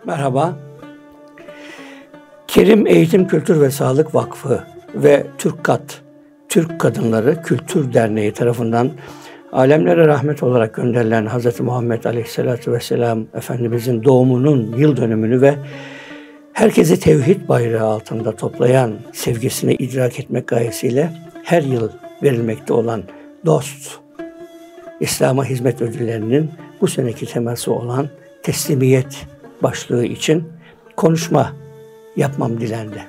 Merhaba. Kerim Eğitim Kültür ve Sağlık Vakfı ve TÜRKKAT, Türk Kadınları Kültür Derneği tarafından alemlere rahmet olarak gönderilen Hz. Muhammed Aleyhisselatü Vesselam Efendimizin doğumunun yıl dönümünü ve herkesi tevhid bayrağı altında toplayan sevgisini idrak etmek gayesiyle her yıl verilmekte olan DOST, İslam'a hizmet ödüllerinin bu seneki teması olan teslimiyet başlığı için konuşma yapmam dilendi.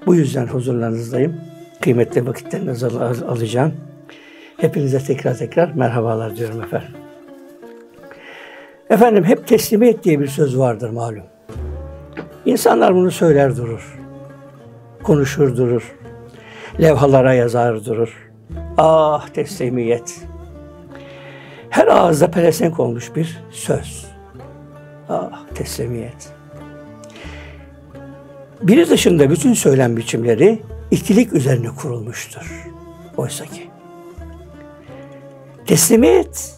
Bu yüzden huzurlarınızdayım. Kıymetli vakitlerinizi alacağım. Hepinize tekrar merhabalar diyorum efendim. Efendim hep teslimiyet diye bir söz vardır malum. İnsanlar bunu söyler durur. Konuşur durur. Levhalara yazar durur. Ah teslimiyet. Her ağızda pelesenk olmuş bir söz. Ah teslimiyet. Biri dışında bütün söylem biçimleri ikilik üzerine kurulmuştur. Oysa ki teslimiyet,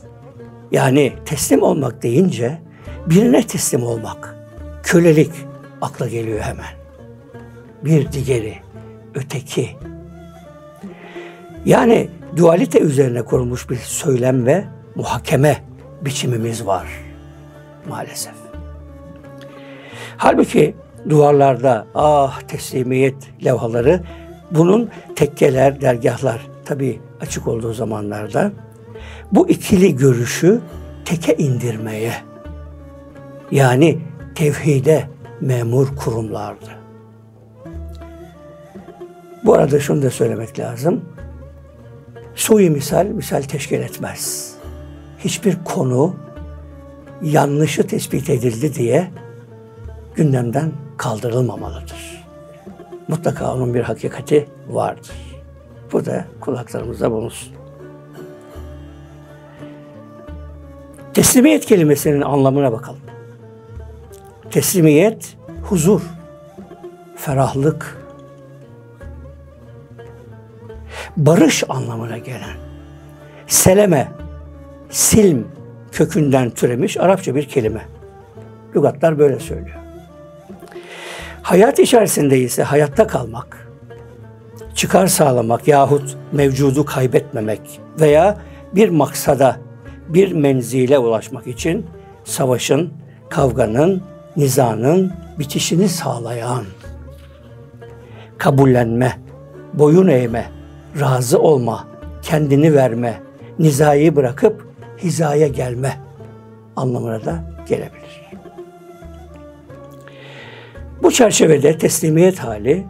yani teslim olmak deyince birine teslim olmak, kölelik akla geliyor hemen. Bir diğeri, öteki. Yani dualite üzerine kurulmuş bir söylem ve muhakeme biçimimiz var maalesef. Halbuki duvarlarda teslimiyet levhaları, bunun tekkeler, dergahlar tabii açık olduğu zamanlarda bu ikili görüşü teke indirmeye, yani tevhide memur kurumlardı. Bu arada şunu da söylemek lazım. Misal teşkil etmez. Hiçbir konu yanlışı tespit edildi diye gündemden kaldırılmamalıdır. Mutlaka onun bir hakikati vardır. Bu da kulaklarımızda bulunsun. Teslimiyet kelimesinin anlamına bakalım. Teslimiyet, huzur, ferahlık, barış anlamına gelen, seleme, silm kökünden türemiş Arapça bir kelime. Lügatlar böyle söylüyor. Hayat içerisinde ise hayatta kalmak, çıkar sağlamak yahut mevcudu kaybetmemek veya bir maksada, bir menzile ulaşmak için savaşın, kavganın, nizanın bitişini sağlayan, kabullenme, boyun eğme, razı olma, kendini verme, nizayı bırakıp hizaya gelme anlamına da gelebilir. Bu çerçevede teslimiyet hali,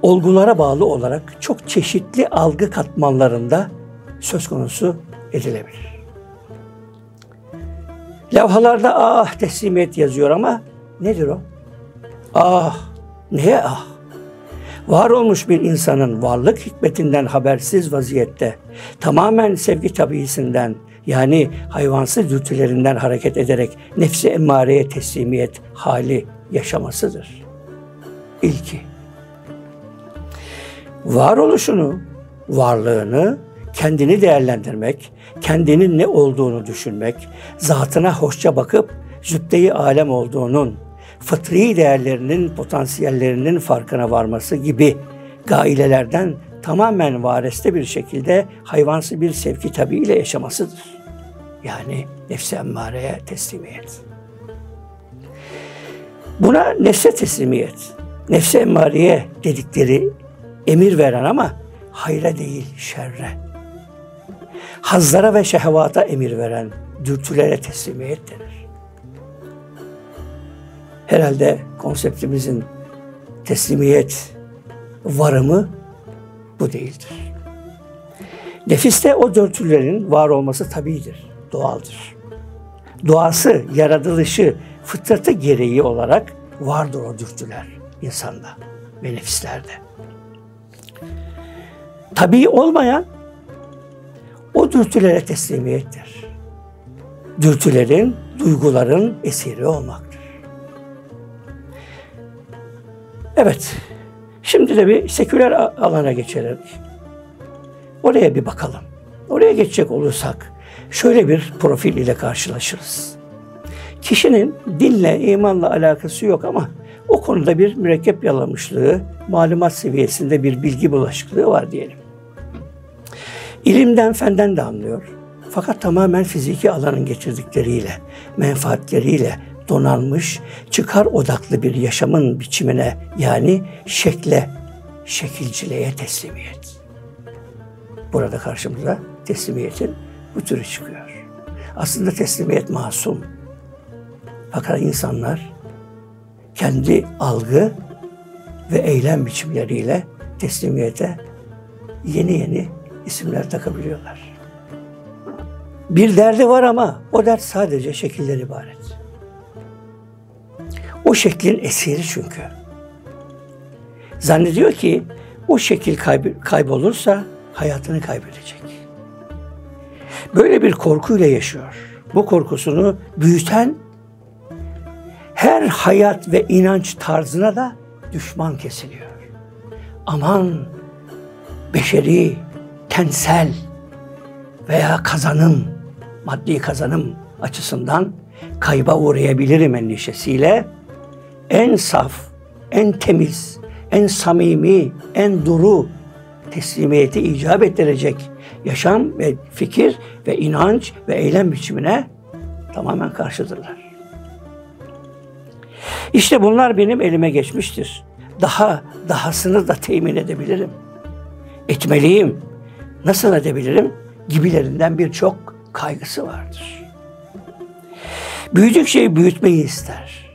olgulara bağlı olarak çok çeşitli algı katmanlarında söz konusu edilebilir. Levhalarda teslimiyet yazıyor ama nedir o? Neye ah? Var olmuş bir insanın varlık hikmetinden habersiz vaziyette, tamamen sevgi tabiisinden, yani hayvansı dürtülerinden hareket ederek nefsi emmareye teslimiyet hali yaşamasıdır. İlki. Varoluşunu, varlığını, kendini değerlendirmek, kendinin ne olduğunu düşünmek, zatına hoşça bakıp zübde-i alem olduğunun, fıtri değerlerinin, potansiyellerinin farkına varması gibi gailelerden tamamen vareste bir şekilde hayvansı bir sevki tabiiyle yaşamasıdır. Yani nefs-i emmareye teslimiyet. Buna nefse teslimiyet, nefs-i emmareye dedikleri emir veren ama hayra değil şerre, hazlara ve şehvata emir veren dürtülere teslimiyet denir. Herhalde konseptimizin teslimiyet varımı bu değildir. Nefiste o dürtülerin var olması tabiidir, doğaldır. Doğası, yaratılışı, fıtratı gereği olarak vardır o dürtüler insanda ve nefislerde. Tabii olmayan o dürtülere teslimiyettir. Dürtülerin, duyguların esiri olmaktır. Evet, şimdi de bir seküler alana geçelim. Oraya bir bakalım. Oraya geçecek olursak şöyle bir profil ile karşılaşırız. Kişinin dinle, imanla alakası yok ama o konuda bir mürekkep yalamışlığı, malumat seviyesinde bir bilgi bulaşıklığı var diyelim. İlimden, fenden de anlıyor. Fakat tamamen fiziki alanın getirdikleriyle, menfaatleriyle donanmış, çıkar odaklı bir yaşamın biçimine, yani şekle, şekilciliğe teslimiyet. Burada karşımıza teslimiyetin bu türü çıkıyor. Aslında teslimiyet masum. Fakat insanlar kendi algı ve eylem biçimleriyle teslimiyete yeni isimler takabiliyorlar. Bir derdi var ama o dert sadece şekilden ibaret. O şeklin esiri çünkü. Zannediyor ki o şekil kaybolursa hayatını kaybedecek. Böyle bir korkuyla yaşıyor. Bu korkusunu büyüten her hayat ve inanç tarzına da düşman kesiliyor. Aman beşeri, tensel veya kazanım, maddi kazanım açısından kayba uğrayabilirim endişesiyle en saf, en temiz, en samimi, en duru teslimiyeti icap ettirecek yaşam ve fikir ve inanç ve eylem biçimine tamamen karşıdırlar. İşte bunlar benim elime geçmiştir. Dahasını da temin edebilirim. Etmeliyim. Nasıl edebilirim? Gibilerinden birçok kaygısı vardır. Büyüdükçe büyütmeyi ister.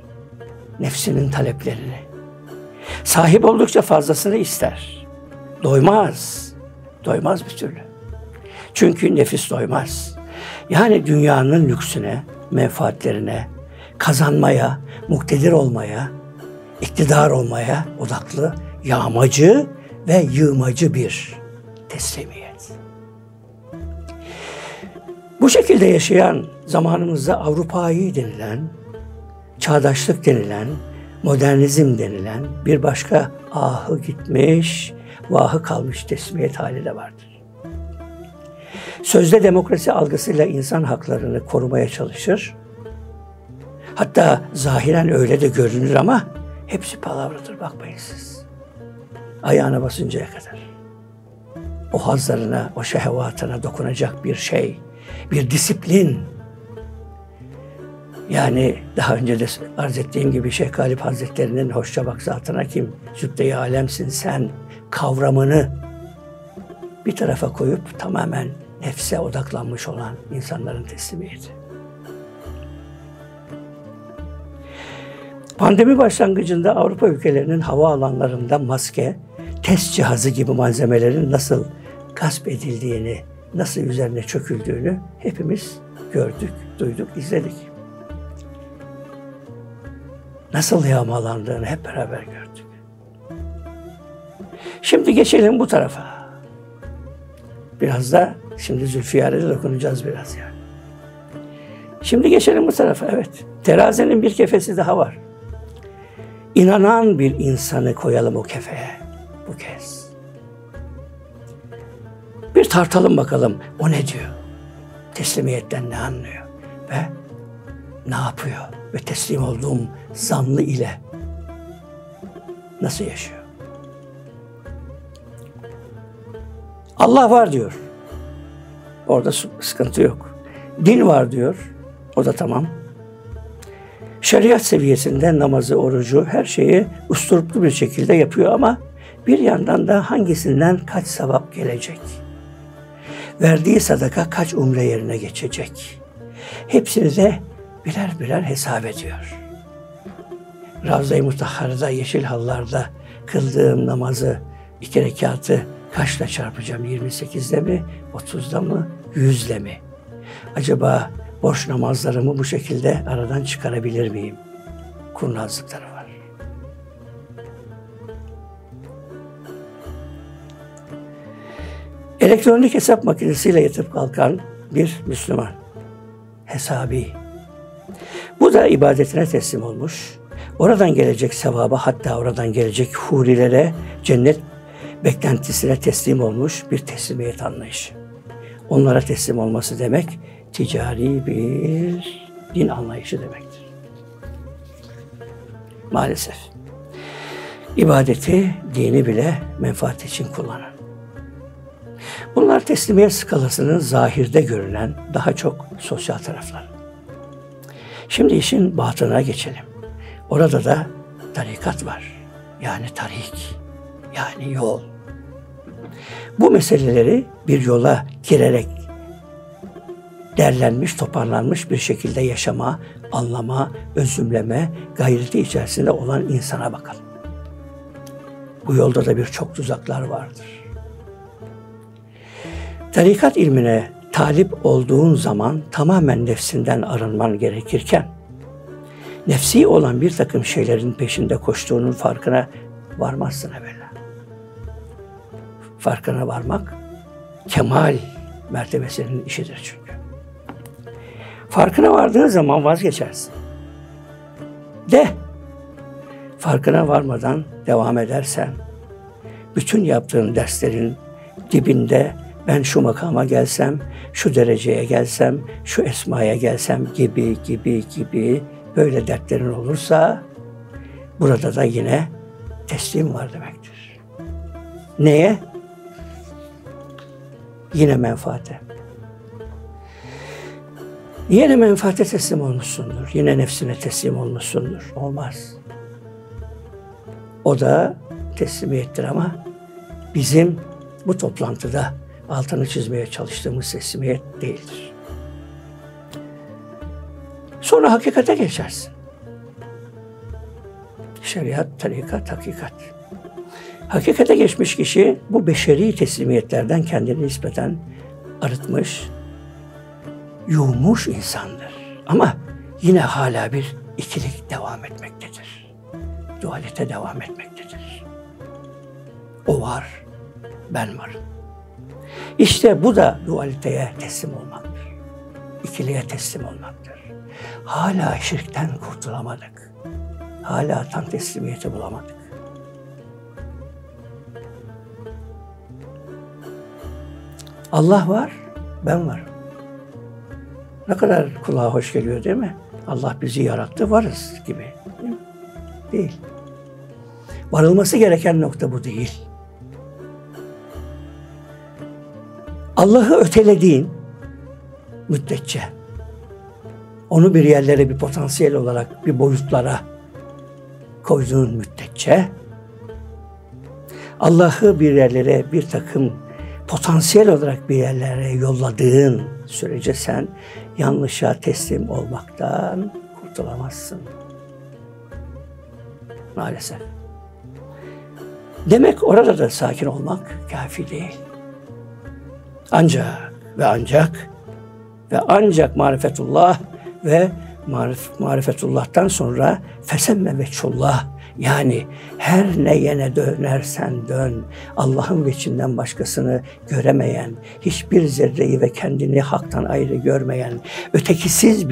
Nefsinin taleplerini. Sahip oldukça fazlasını ister. Doymaz. Doymaz bir türlü. Çünkü nefis doymaz. Yani dünyanın lüksüne, menfaatlerine, kazanmaya, muktedir olmaya, iktidar olmaya odaklı yağmacı ve yığmacı bir teslimiyet. Bu şekilde yaşayan zamanımızda Avrupa'yı denilen, çağdaşlık denilen, modernizm denilen bir başka ahı gitmiş, vahı kalmış teslimiyet hali de vardır. Sözde demokrasi algısıyla insan haklarını korumaya çalışır. Hatta zahiren öyle de görünür ama hepsi palavradır, bakmayın siz. Ayağına basıncaya kadar. O hazlarına, o şehvatına dokunacak bir şey, bir disiplin. Yani daha önce de arz ettiğim gibi Şeyh Galip Hazretleri'nin hoşça bak zatına kim, zübde-i alemsin sen kavramını bir tarafa koyup tamamen nefse odaklanmış olan insanların teslimiyeti. Pandemi başlangıcında Avrupa ülkelerinin hava alanlarında maske, test cihazı gibi malzemelerin nasıl gasp edildiğini, nasıl üzerine çöküldüğünü hepimiz gördük, duyduk, izledik. Nasıl yağmalandığını hep beraber gördük. Şimdi geçelim bu tarafa. Biraz da şimdi Zülfiyar'a da dokunacağız biraz yani. Şimdi geçelim bu tarafa, evet. Terazinin bir kefesi daha var. İnanan bir insanı koyalım o kefeye bu kez. Bir tartalım bakalım o ne diyor? Teslimiyetten ne anlıyor? Ve ne yapıyor? Ve teslim olduğum zanlı ile nasıl yaşıyor? Allah var diyor. Orada sıkıntı yok. Din var diyor. O da tamam. Şeriat seviyesinde namazı, orucu, her şeyi usturuplu bir şekilde yapıyor ama bir yandan da hangisinden kaç sevap gelecek? Verdiği sadaka kaç umre yerine geçecek? Hepsini de birer birer hesap ediyor. Ravza-i Mutahhara'da, yeşil hallarda kıldığım namazı, 2 rekatı kaçla çarpacağım? 28'de mi, 30'da mı, 100'le mi? Acaba boş namazlarımı bu şekilde aradan çıkarabilir miyim? Kurnazlıkları var. Elektronik hesap makinesiyle yatıp kalkan bir Müslüman. Hesabi. Bu da ibadetine teslim olmuş. Oradan gelecek sevaba, hatta oradan gelecek hurilere, cennet beklentisine teslim olmuş bir teslimiyet anlayışı. Onlara teslim olması demek ticari bir din anlayışı demektir. Maalesef. İbadeti, dini bile menfaat için kullanın. Bunlar teslimiyet skalasının zahirde görülen daha çok sosyal taraflar. Şimdi işin batınına geçelim. Orada da tarikat var. Yani tarik, yani yol. Bu meseleleri bir yola girerek derlenmiş, toparlanmış bir şekilde yaşama, anlama, özümleme gayreti içerisinde olan insana bakalım. Bu yolda da birçok tuzaklar vardır. Tarikat ilmine talip olduğun zaman tamamen nefsinden arınman gerekirken, nefsi olan bir takım şeylerin peşinde koştuğunun farkına varmazsın evvela. Farkına varmak, kemal mertebesinin işidir çünkü. Farkına vardığın zaman vazgeçersin. Farkına varmadan devam edersen, bütün yaptığın derslerin dibinde ben şu makama gelsem, şu dereceye gelsem, şu esmaya gelsem gibi böyle dertlerin olursa, burada da yine teslim var demektir. Neye? Yine menfaate. Yine menfaate teslim olmuşsundur. Yine nefsine teslim olmuşsundur. Olmaz. O da teslimiyettir ama bizim bu toplantıda altını çizmeye çalıştığımız teslimiyet değildir. Sonra hakikate geçersin. Şeriat, tarikat, hakikat. Hakikate geçmiş kişi bu beşeri teslimiyetlerden kendini nispeten arıtmış, yuğmuş insandır. Ama yine hala bir ikilik devam etmektedir. Dualite devam etmektedir. O var, ben varım. İşte bu da dualiteye teslim olmaktır. İkiliğe teslim olmaktır. Hala şirkten kurtulamadık. Hala tam teslimiyeti bulamadık. Allah var, ben varım. Ne kadar kulağa hoş geliyor değil mi? Allah bizi yarattı, varız gibi. Değil mi? Değil. Varılması gereken nokta bu değil. Allah'ı ötelediğin müddetçe, onu bir yerlere, bir potansiyel olarak, bir boyutlara koyduğun müddetçe, Allah'ı bir yerlere, bir takım potansiyel olarak bir yerlere yolladığın sürece sen yanlışa teslim olmaktan kurtulamazsın. Maalesef. Demek orada da sakin olmak kafi değil. Ancak marifetullah ve marifetullah'tan sonra fesemme veçhullah, yani her neyene dönersen dön, Allah'ın veçinden başkasını göremeyen, hiçbir zerreyi ve kendini haktan ayrı görmeyen, ötekisiz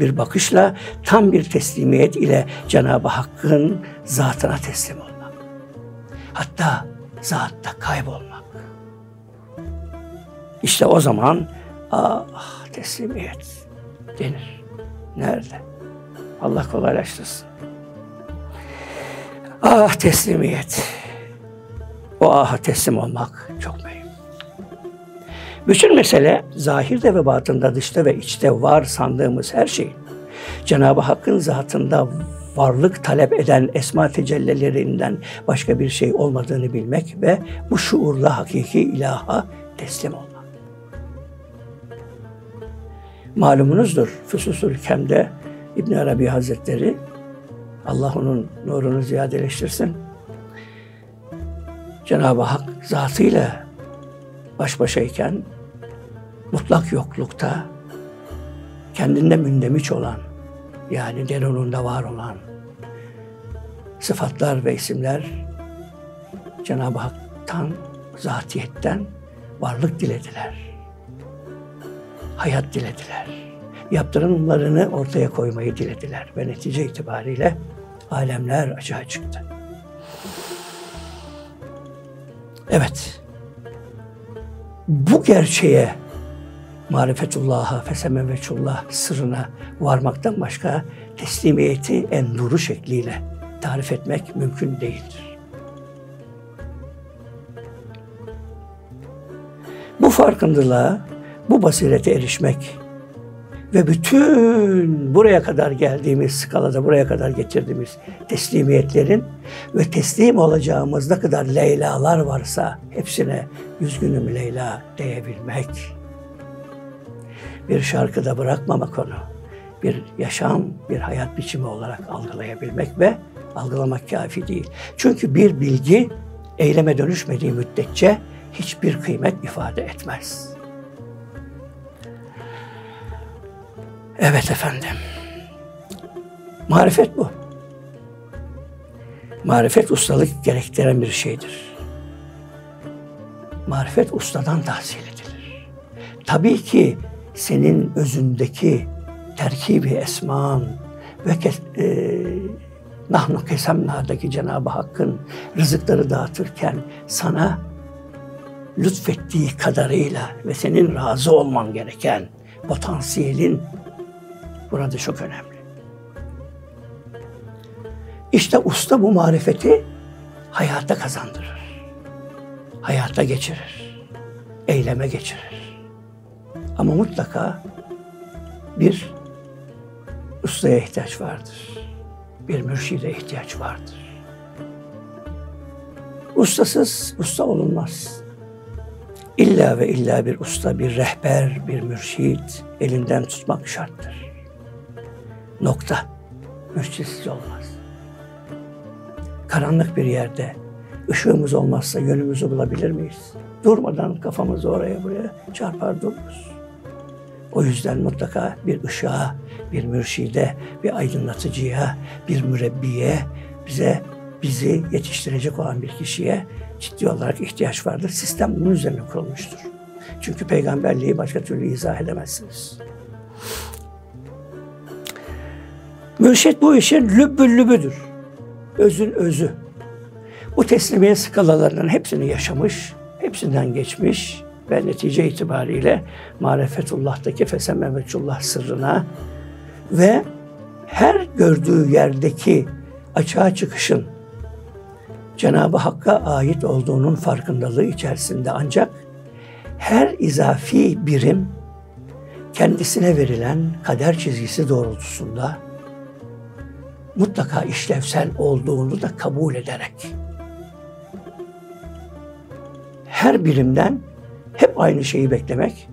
bir bakışla tam bir teslimiyet ile Cenab-ı Hakk'ın zatına teslim olmak. Hatta zatta kaybolmak. İşte o zaman teslimiyet denir. Nerede? Allah kolaylaştırsın. Teslimiyet. O teslim olmak çok mühim. Bütün mesele zahirde ve batında, dışta ve içte var sandığımız her şeyin Cenab-ı Hakk'ın zatında varlık talep eden esma tecellilerinden başka bir şey olmadığını bilmek ve bu şuurla hakiki ilaha teslim olmak. Malumunuzdur, Füsusül Kem'de İbn Arabi Hazretleri, Allah onun nurunu ziyadeleştirsin, Cenab-ı Hak zatıyla baş başayken mutlak yoklukta kendinde mündemiş olan, yani derununda var olan sıfatlar ve isimler Cenab-ı Hak'tan, zatiyetten varlık dilediler. Hayat dilediler. Yaptırımlarını ortaya koymayı dilediler. Ve netice itibariyle alemler açığa çıktı. Evet. Bu gerçeğe marifetullah'a, fesemeveçullah sırrına varmaktan başka teslimiyeti en nuru şekliyle tarif etmek mümkün değildir. Bu farkındalığa, bu basirete erişmek ve bütün buraya kadar geldiğimiz skalada, buraya kadar getirdiğimiz teslimiyetlerin ve teslim olacağımız ne kadar Leyla'lar varsa hepsine üzgünüm Leyla diyebilmek. Bir şarkıda bırakmamak onu, bir yaşam, bir hayat biçimi olarak algılayabilmek ve algılamak kafi değil. Çünkü bir bilgi eyleme dönüşmediği müddetçe hiçbir kıymet ifade etmez. Evet efendim, marifet bu. Marifet ustalık gerektiren bir şeydir. Marifet ustadan tahsil edilir. Tabii ki senin özündeki terkibi esman ve nahnu kesemna'daki Cenab-ı Hakk'ın rızıkları dağıtırken sana lütfettiği kadarıyla ve senin razı olman gereken potansiyelin burada çok önemli. İşte usta bu marifeti hayata kazandırır. Hayata geçirir. Eyleme geçirir. Ama mutlaka bir ustaya ihtiyaç vardır. Bir mürşide ihtiyaç vardır. Ustasız usta olunmaz. İlla ve illa bir usta, bir rehber, bir mürşid elinden tutmak şarttır. Nokta. Mürşitsiz olmaz. Karanlık bir yerde ışığımız olmazsa yönümüzü bulabilir miyiz? Durmadan kafamızı oraya buraya çarpar dururuz. O yüzden mutlaka bir ışığa, bir mürşide, bir aydınlatıcıya, bir mürebbiye, bizi yetiştirecek olan bir kişiye ciddi olarak ihtiyaç vardır. Sistem bunun üzerine kurulmuştur. Çünkü peygamberliği başka türlü izah edemezsiniz. Mürşid bu işin lübbül lübüdür. Özün özü. Bu teslimiyet skalalarının hepsini yaşamış, hepsinden geçmiş ve netice itibariyle marifetullah'taki fesemeveçullah sırrına ve her gördüğü yerdeki açığa çıkışın Cenab-ı Hakk'a ait olduğunun farkındalığı içerisinde ancak her izafi birim kendisine verilen kader çizgisi doğrultusunda mutlaka işlevsel olduğunu da kabul ederek her birimden hep aynı şeyi beklemek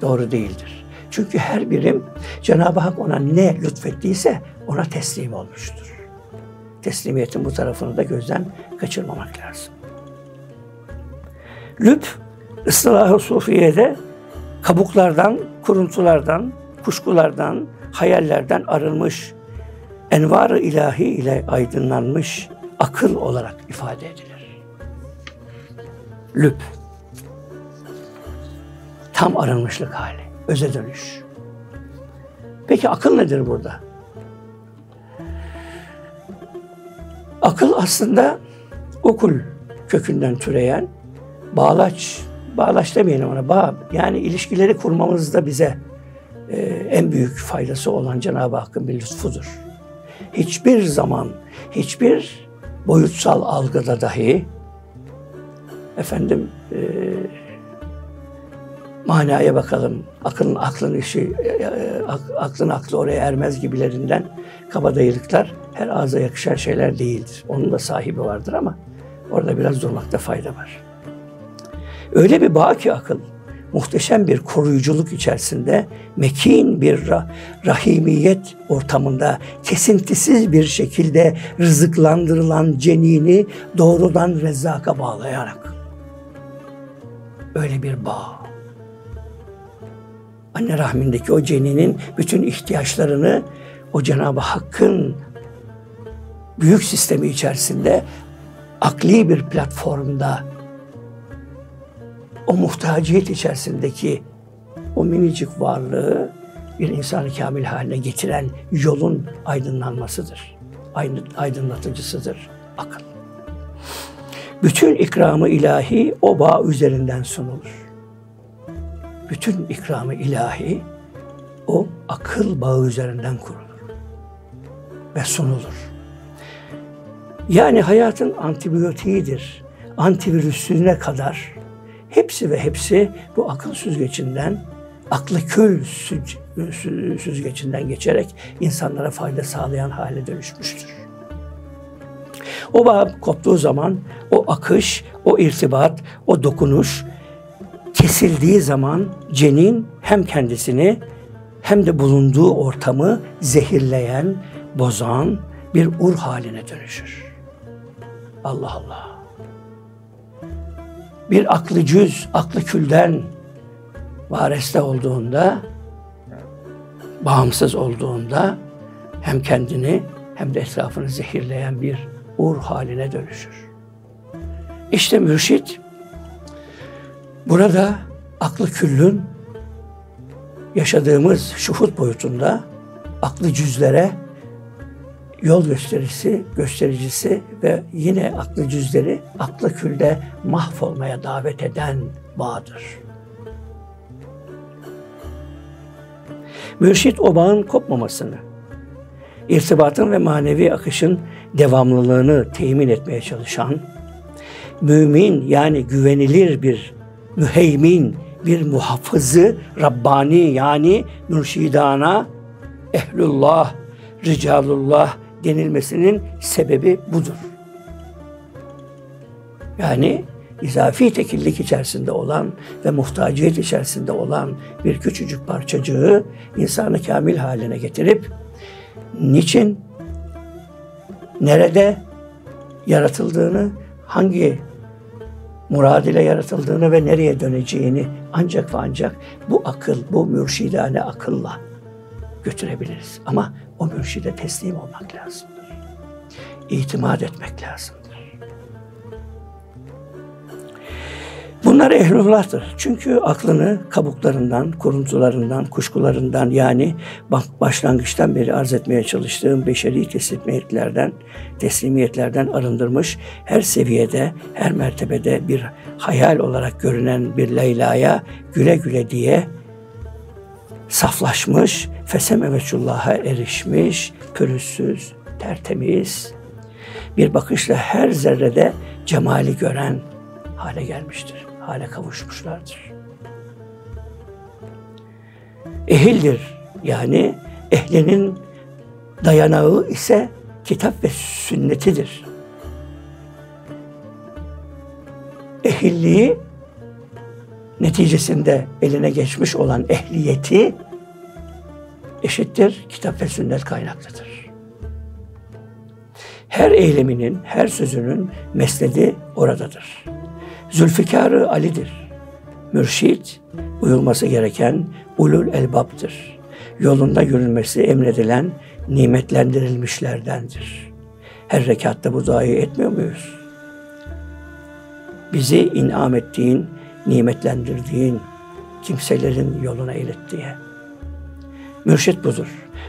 doğru değildir. Çünkü her birim Cenab-ı Hak ona ne lütfettiyse ona teslim olmuştur. Teslimiyetin bu tarafını da gözden kaçırmamak lazım. Lüb, ıslah-ı sufiyede kabuklardan, kuruntulardan, kuşkulardan, hayallerden arınmış, envar-ı ilahi ile aydınlanmış akıl olarak ifade edilir. Lüb, tam arınmışlık hali, öze dönüş. Peki akıl nedir burada? Akıl aslında okul kökünden türeyen bağlaç demeyelim ona, bağ, yani ilişkileri kurmamızda bize en büyük faydası olan Cenab-ı Hakk'ın bir lütfudur. Hiçbir zaman, hiçbir boyutsal algıda dahi manaya bakalım, aklın aklı oraya ermez gibilerinden kabadayılıklar her ağza yakışan şeyler değildir. Onun da sahibi vardır ama orada biraz durmakta fayda var. Öyle bir bağ ki akıl, muhteşem bir koruyuculuk içerisinde, mekin bir rahimiyet ortamında kesintisiz bir şekilde rızıklandırılan cenini doğrudan Rezzak'a bağlayarak. Öyle bir bağ. Anne rahmindeki o ceninin bütün ihtiyaçlarını o Cenab-ı Hakk'ın büyük sistemi içerisinde akli bir platformda o muhtaciyet içerisindeki o minicik varlığı bir insan-ı kamil haline getiren yolun aydınlanmasıdır. Aydınlatıcısıdır akıl. Bütün ikramı ilahi o bağ üzerinden sunulur. bütün ikram-ı ilahi o akıl bağı üzerinden kurulur ve sunulur. Yani hayatın antibiyotiğidir, antivirüsüne kadar hepsi ve hepsi bu akıl süzgecinden, aklı kül süzgecinden geçerek insanlara fayda sağlayan hale dönüşmüştür. O bağ koptuğu zaman o akış, o irtibat, o dokunuş kesildiği zaman cenin hem kendisini hem de bulunduğu ortamı zehirleyen, bozan bir ur haline dönüşür. Allah Allah. Bir aklı cüz, aklı külden vareste olduğunda, bağımsız olduğunda hem kendini hem de etrafını zehirleyen bir ur haline dönüşür. İşte mürşit burada aklı küllün yaşadığımız şuhud boyutunda aklı cüzlere yol göstericisi ve yine aklı cüzleri aklı külde mahvolmaya davet eden bağdır. Mürşit o bağın kopmamasını, irtibatın ve manevi akışın devamlılığını temin etmeye çalışan, mümin yani güvenilir bir müheymin, bir muhafızı Rabbani yani mürşidana, ehlullah, ricalullah denilmesinin sebebi budur. Yani izafi tekillik içerisinde olan ve muhtaciyet içerisinde olan bir küçücük parçacığı insanı kamil haline getirip niçin, nerede yaratıldığını, hangi murad ile yaratıldığını ve nereye döneceğini ancak ve ancak bu akıl, bu mürşidane akılla götürebiliriz. Ama o mürşide teslim olmak lazımdır. İtimat etmek lazımdır. Bunlar ehlullah'tır. Çünkü aklını kabuklarından, kuruntularından, kuşkularından yani başlangıçtan beri arz etmeye çalıştığım beşeri teslimiyetlerden arındırmış, her seviyede, her mertebede bir hayal olarak görünen bir Leyla'ya güle güle diye saflaşmış, fesem-eveçullah'a erişmiş, pürüzsüz, tertemiz bir bakışla her zerrede cemali gören hale gelmiştir, hale kavuşmuşlardır. Ehildir, yani ehlinin dayanağı ise kitap ve sünnetidir. Ehilliği neticesinde eline geçmiş olan ehliyeti eşittir kitap ve sünnet kaynaklıdır. Her eyleminin, her sözünün mesnedi oradadır. Zülfikar-ı Ali'dir. Mürşid, uyulması gereken ulul elbaptır. Yolunda yürünmesi emredilen nimetlendirilmişlerdendir. Her rekatta bu duayı etmiyor muyuz? Bizi inam ettiğin, nimetlendirdiğin kimselerin yoluna ilet diye. Mürşid budur.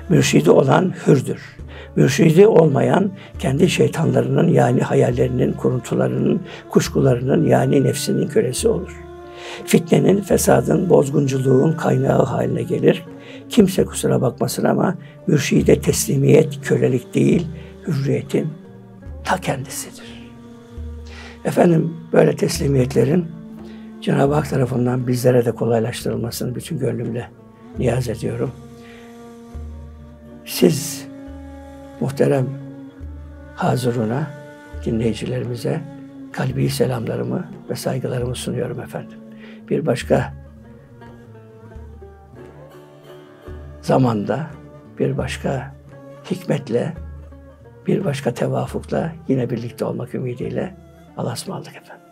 Mürşidi olan hürdür. Mürşidi olmayan kendi şeytanlarının yani hayallerinin, kuruntularının, kuşkularının yani nefsinin kölesi olur. Fitnenin, fesadın, bozgunculuğun kaynağı haline gelir. Kimse kusura bakmasın ama mürşide teslimiyet kölelik değil, hürriyetin ta kendisidir. Efendim böyle teslimiyetlerin Cenab-ı Hak tarafından bizlere de kolaylaştırılmasını bütün gönlümle niyaz ediyorum. Siz muhterem hazıruna, dinleyicilerimize kalbi selamlarımı ve saygılarımı sunuyorum efendim. Bir başka zamanda, bir başka hikmetle, bir başka tevafukla yine birlikte olmak ümidiyle Allah'a ısmarladık efendim.